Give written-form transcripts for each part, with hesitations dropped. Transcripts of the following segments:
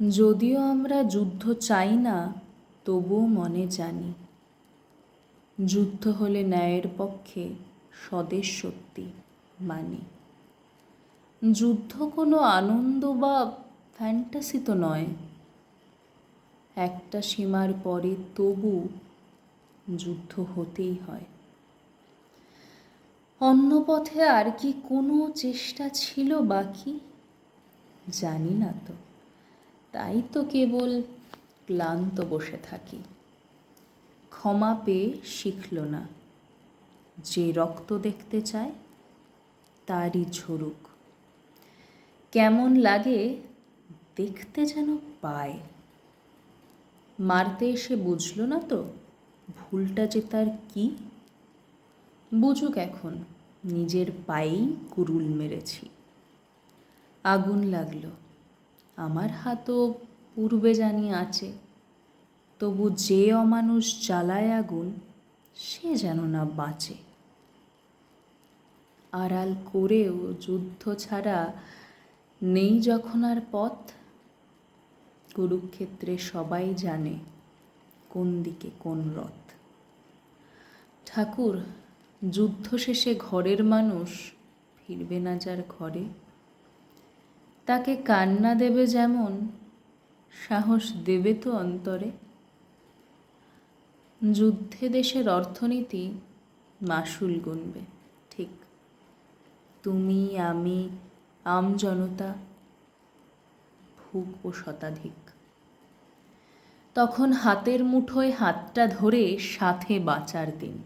যদিও আমরা যুদ্ধ চাই না, তবুও মনে জানি যুদ্ধ হলে ন্যায়ের পক্ষে স্বদেশ সত্যি মানি। যুদ্ধ কোনো আনন্দ বা ফ্যান্টাসি তো নয়, একটা সীমার পরে তবু যুদ্ধ হতেই হয়। অন্য পথে আর কি কোনো চেষ্টা ছিল বাকি? জানি না তো, তাই তো কেবল ক্লান্ত বসে থাকি। ক্ষমা পেয়ে শিখল না, যে রক্ত দেখতে চায় তারই ঝরুক। কেমন লাগে দেখতে যেন পায়। মারতে এসে বুঝল না তো ভুলটা যে তার কি। বুঝুক এখন নিজের পায়েই কুরুল মেরেছি। আগুন লাগলো, আমার হাতও পূর্বে জানি আছে, তবু যে অমানুষ জ্বালায় আগুন সে যেন না বাঁচে। আড়াল করেও যুদ্ধ ছাড়া নেই যখন আর পথ, কুরুক্ষেত্রে সবাই জানে কোন দিকে কোন রথ। ঠাকুর, যুদ্ধ শেষে ঘরের মানুষ ফিরবে না যার ঘরে, তাকে কান্না দেবে যেমন সাহস দেবে তো অন্তরে। যুদ্ধে দেশের অর্থনীতি মাশুল গুনবে ঠিক, তুমি আমি আমজনতা ভুগব শতাধিক। তখন হাতের মুঠোয় হাতটা ধরে সাথে বাঁচার দিন,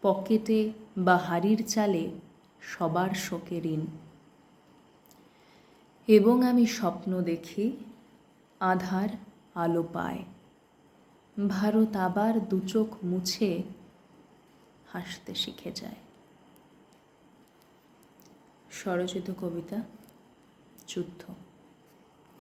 পকেটে বা হাড়ির চালে সবার শোকে ঋণ। এবং আমি স্বপ্ন দেখি আধার আলো পায়, ভারত আবার দুচোখ মুছে হাসতে শিখে যায়। স্বরচিত কবিতা যুদ্ধ।